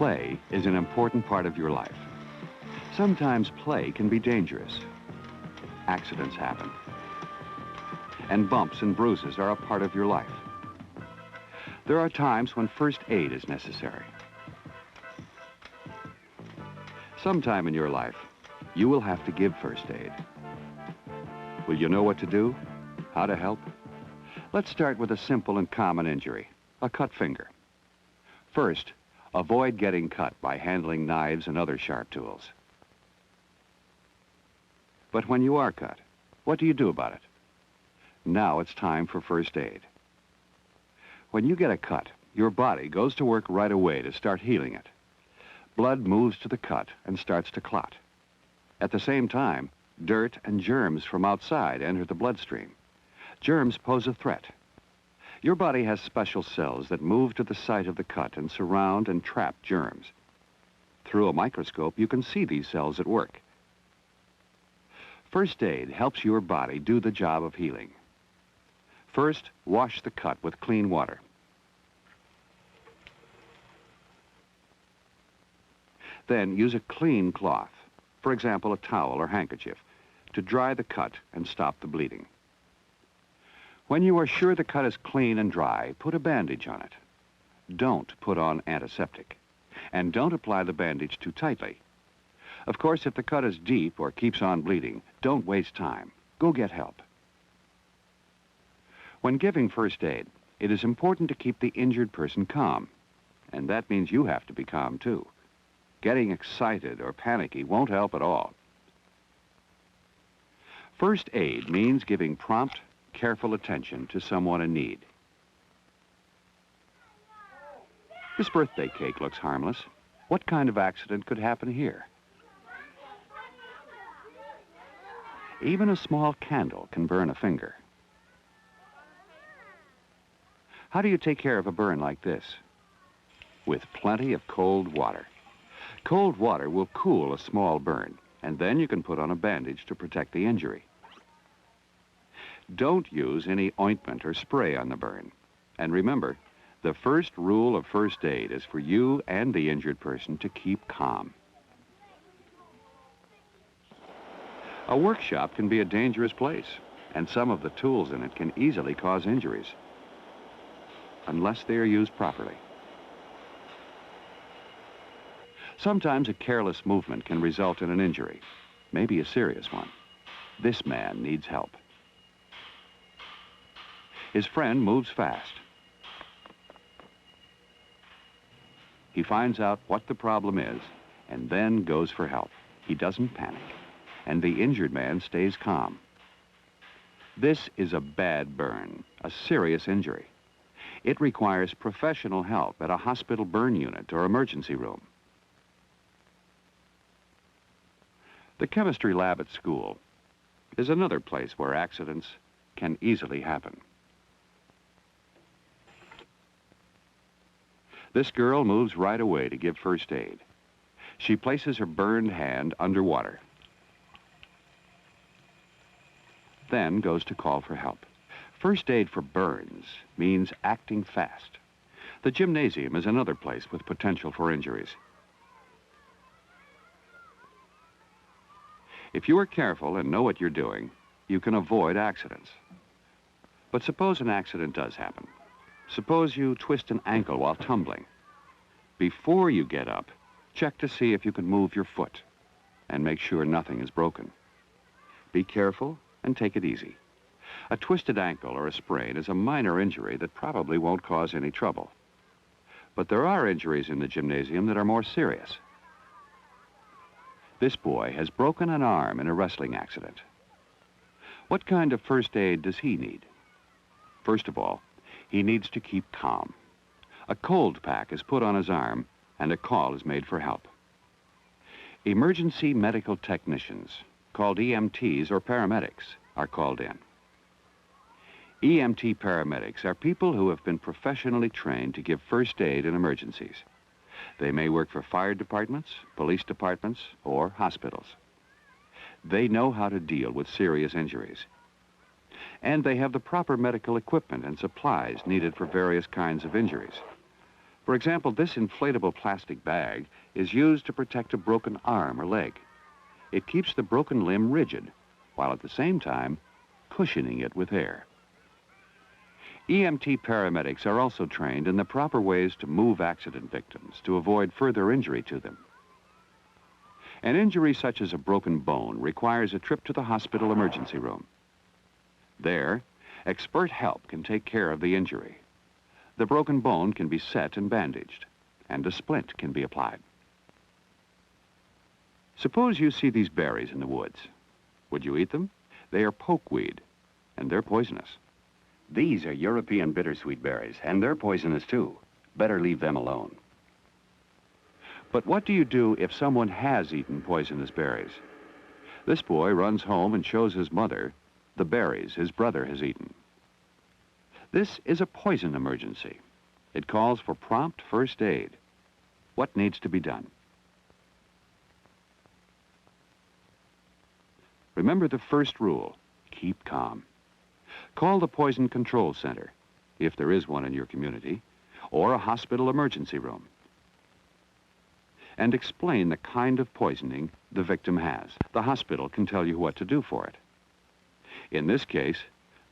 Play is an important part of your life. Sometimes play can be dangerous. Accidents happen. And bumps and bruises are a part of your life. There are times when first aid is necessary. Sometime in your life, you will have to give first aid. Will you know what to do? How to help? Let's start with a simple and common injury, a cut finger. First, avoid getting cut by handling knives and other sharp tools. But when you are cut, what do you do about it? Now it's time for first aid. When you get a cut, your body goes to work right away to start healing it. Blood moves to the cut and starts to clot. At the same time, dirt and germs from outside enter the bloodstream. Germs pose a threat. Your body has special cells that move to the site of the cut and surround and trap germs. Through a microscope, you can see these cells at work. First aid helps your body do the job of healing. First, wash the cut with clean water. Then use a clean cloth, for example, a towel or handkerchief, to dry the cut and stop the bleeding. When you are sure the cut is clean and dry, put a bandage on it. Don't put on antiseptic. And don't apply the bandage too tightly. Of course, if the cut is deep or keeps on bleeding, don't waste time. Go get help. When giving first aid, it is important to keep the injured person calm. And that means you have to be calm, too. Getting excited or panicky won't help at all. First aid means giving prompt, careful attention to someone in need. This birthday cake looks harmless. What kind of accident could happen here? Even a small candle can burn a finger. How do you take care of a burn like this? With plenty of cold water. Cold water will cool a small burn, and then you can put on a bandage to protect the injury. Don't use any ointment or spray on the burn. And remember, the first rule of first aid is for you and the injured person to keep calm. A workshop can be a dangerous place, and some of the tools in it can easily cause injuries, unless they are used properly. Sometimes a careless movement can result in an injury, maybe a serious one. This man needs help. His friend moves fast. He finds out what the problem is and then goes for help. He doesn't panic, and the injured man stays calm. This is a bad burn, a serious injury. It requires professional help at a hospital burn unit or emergency room. The chemistry lab at school is another place where accidents can easily happen. This girl moves right away to give first aid. She places her burned hand under water, then goes to call for help. First aid for burns means acting fast. The gymnasium is another place with potential for injuries. If you are careful and know what you're doing, you can avoid accidents. But suppose an accident does happen. Suppose you twist an ankle while tumbling. Before you get up, check to see if you can move your foot and make sure nothing is broken. Be careful and take it easy. A twisted ankle or a sprain is a minor injury that probably won't cause any trouble. But there are injuries in the gymnasium that are more serious. This boy has broken an arm in a wrestling accident. What kind of first aid does he need? First of all, he needs to keep calm. A cold pack is put on his arm and a call is made for help. Emergency medical technicians, called EMTs or paramedics, are called in. EMT paramedics are people who have been professionally trained to give first aid in emergencies. They may work for fire departments, police departments, or hospitals. They know how to deal with serious injuries. And they have the proper medical equipment and supplies needed for various kinds of injuries. For example, this inflatable plastic bag is used to protect a broken arm or leg. It keeps the broken limb rigid, while at the same time cushioning it with air. EMT paramedics are also trained in the proper ways to move accident victims to avoid further injury to them. An injury such as a broken bone requires a trip to the hospital emergency room. There, expert help can take care of the injury. The broken bone can be set and bandaged, and a splint can be applied. Suppose you see these berries in the woods. Would you eat them? They are pokeweed, and they're poisonous. These are European bittersweet berries, and they're poisonous too. Better leave them alone. But what do you do if someone has eaten poisonous berries? This boy runs home and shows his mother the berries his brother has eaten. This is a poison emergency. It calls for prompt first aid. What needs to be done? Remember the first rule: keep calm. Call the Poison Control Center, if there is one in your community, or a hospital emergency room, and explain the kind of poisoning the victim has. The hospital can tell you what to do for it. In this case,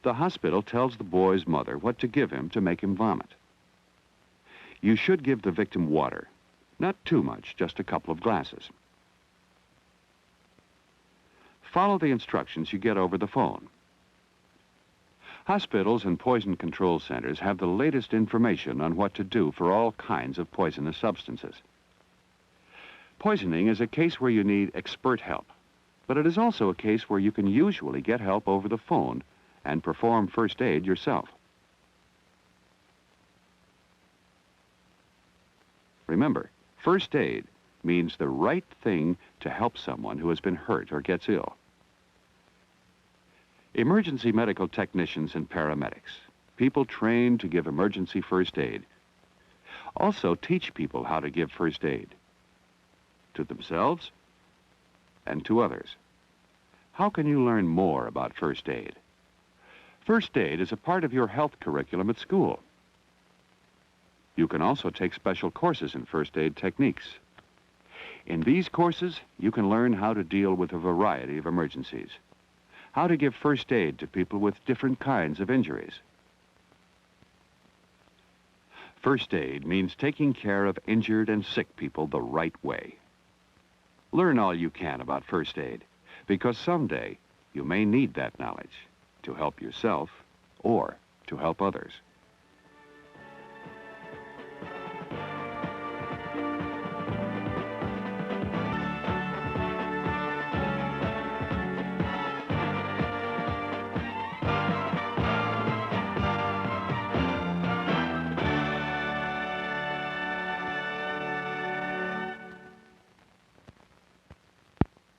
the hospital tells the boy's mother what to give him to make him vomit. You should give the victim water, not too much, just a couple of glasses. Follow the instructions you get over the phone. Hospitals and poison control centers have the latest information on what to do for all kinds of poisonous substances. Poisoning is a case where you need expert help, but it is also a case where you can usually get help over the phone and perform first aid yourself. Remember, first aid means the right thing to help someone who has been hurt or gets ill. Emergency medical technicians and paramedics, people trained to give emergency first aid, also teach people how to give first aid to themselves and to others. How can you learn more about first aid? First aid is a part of your health curriculum at school. You can also take special courses in first aid techniques. In these courses, you can learn how to deal with a variety of emergencies, how to give first aid to people with different kinds of injuries. First aid means taking care of injured and sick people the right way. Learn all you can about first aid, because someday you may need that knowledge to help yourself or to help others.